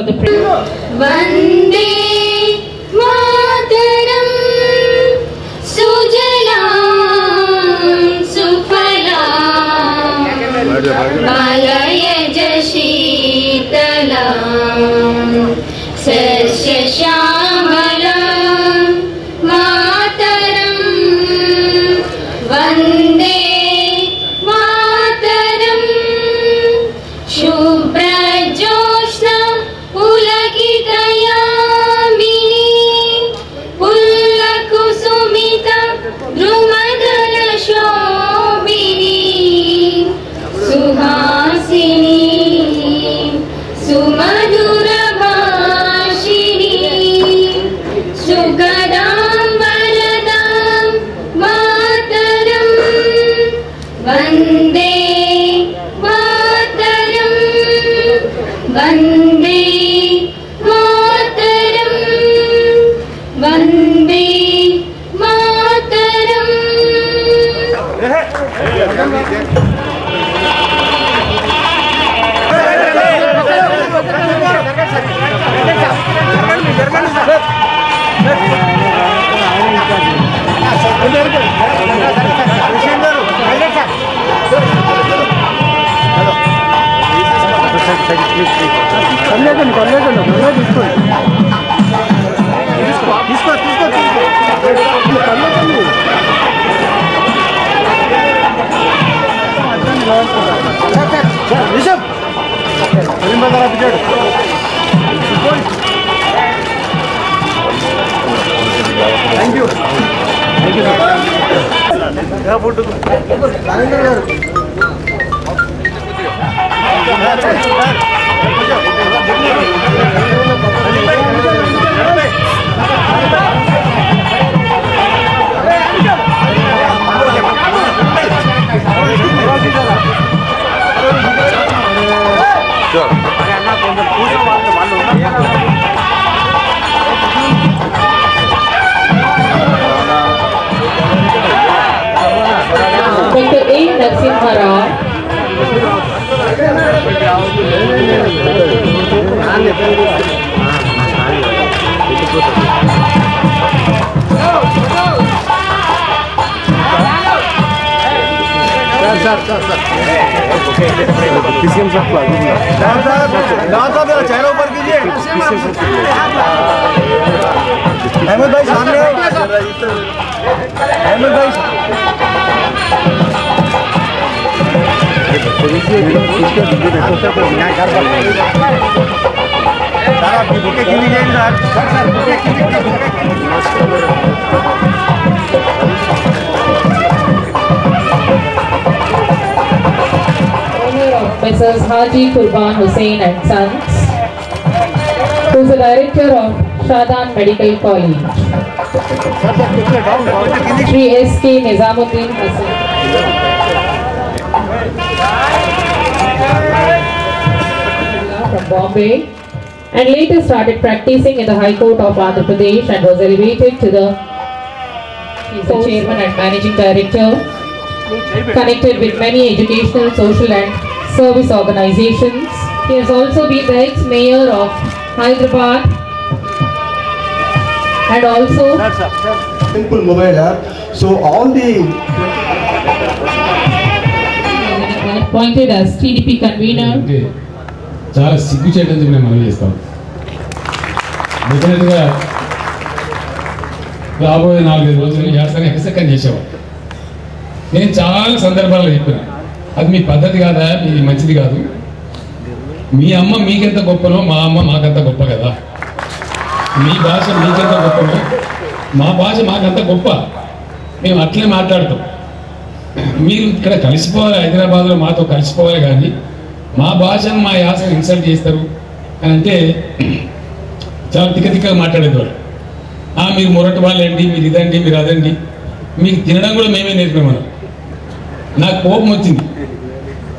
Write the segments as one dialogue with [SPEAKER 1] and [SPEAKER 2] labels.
[SPEAKER 1] the
[SPEAKER 2] Vande Mataram Sujalam Sufalam Malayaj Sheetalam Sasya Shyamalam Mataram Vande Mataram Shubhra Jyotsna Pulakitayamini Pullakusumita Drumadala Shobhini Suhasini Sumadura Bhashini Sugadam Varadam Mataram Vande Mataram Vande Mataram Vande Mataram.
[SPEAKER 3] Thank you. Thank you.
[SPEAKER 1] Dr. A. Narasimha Rao.
[SPEAKER 3] PCM साहब चेहरा ऊपर कीजिए। अहमद भाई सामने, अहमद भाई आपकी bouquet गिनी जाएगी
[SPEAKER 1] Messrs. Haji Qurban Hussain and Sons, who is the director of Shadan Medical College. Shri S.K. Nizamuddin Hassan, from Bombay, and later started practicing in the High Court of Andhra Pradesh and was elevated to the chairman and managing director, connected with many educational, social and service organizations. He has also been the ex-mayor of Hyderabad and also
[SPEAKER 3] simple mobile app. So all the
[SPEAKER 1] appointed as TDP convener.
[SPEAKER 4] చాలా సిగ్గు చేయడం మేము మనం చేస్తాం. డెఫినెట్గా రాబోయే 4-5 రోజులు యాసనే హెసకం చేసేవాడు. నేను చాలా సందర్భాల్లో చెప్పిన అది మీ పద్ధతి కాదా, మీ మంచిది కాదు. మీ అమ్మ మీకెంత గొప్పనో మా అమ్మ మాకంత గొప్ప కదా. మీ భాష మీకెంత గొప్పనో మా భాష మాకంత గొప్ప. మేము అట్లే మాట్లాడతాం. మీరు ఇక్కడ కలిసిపోవాలి, హైదరాబాద్లో మాతో కలిసిపోవాలి, కానీ మా భాషను మా యాసను ఇన్సల్ట్ చేస్తారు అని అంటే చాలా తిక్కగా మాట్లాడేవాళ్ళు. మీరు మొరటి వాళ్ళండి, మీరు ఇదండి, మీరు అదండి, మీకు తినడం కూడా మేమే నేర్పామన్నాం. నాకు కోపం వచ్చింది.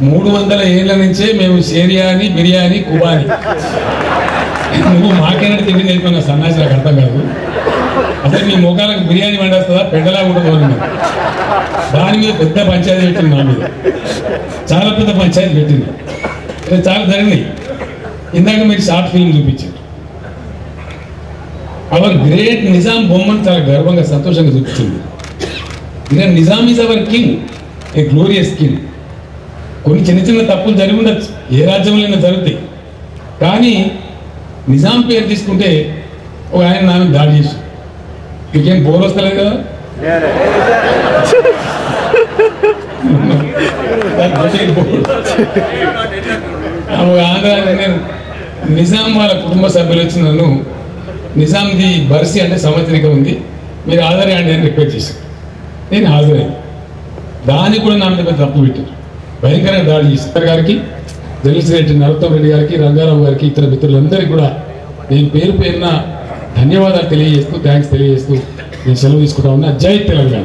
[SPEAKER 4] 300 ఏళ్ళ నుంచే మేము షేరియాని, బిర్యానీ, కుబాని, నువ్వు మాకేనా తిండి నేర్పిన సన్నాసి నాకు అర్థం కాదు. అసలు మీ ముఖాలకు బిర్యానీ వండేస్తుందా, పెద్దలా ఉండదు అని. దాని మీద పెద్ద పంచాయతీ పెట్టింది, నా మీద చాలా పెద్ద పంచాయతీ పెట్టింది. చాలా జరిగినాయి. ఇందాక మీరు షార్ట్ ఫిల్మ్ చూపించారు. అవర్ గ్రేట్ నిజాం బొమ్మను చాలా గర్వంగా సంతోషంగా చూపించింది. ఇంకా Nizam is our king, A glorious king. కొన్ని చిన్న చిన్న తప్పులు జరిగి ఉండొచ్చు, ఏ రాజ్యంలో జరుగుతాయి. కానీ నిజాం పేరు తీసుకుంటే ఒక ఆయన నా మీద దాడి చేసి మీకేం బోర్ వస్తలేదు కదా. ఆంధ్ర నేను నిజాం వాళ్ళ కుటుంబ సభ్యులు వచ్చి నన్ను నిజాంది బర్సీ అంటే సంవత్సరిక ఉంది, మీరు హాజరయ్యండి అని రిక్వెస్ట్ చేశాను. నేను హాజరయ్యాను. దానికి కూడా నా మీద తప్పు పెట్టారు, భయంకరంగా దాడి చేశారు. గారికి, జగదీష్ రెడ్డి, నరోత్తమ్ రెడ్డి గారికి, రంగారావు గారికి, ఇతర మిత్రులందరికీ కూడా నేను పేరు పేరున ధన్యవాదాలు తెలియజేస్తూ, థ్యాంక్స్ తెలియజేస్తూ నేను సెలవు తీసుకుంటా ఉన్నా. జై తెలంగాణ.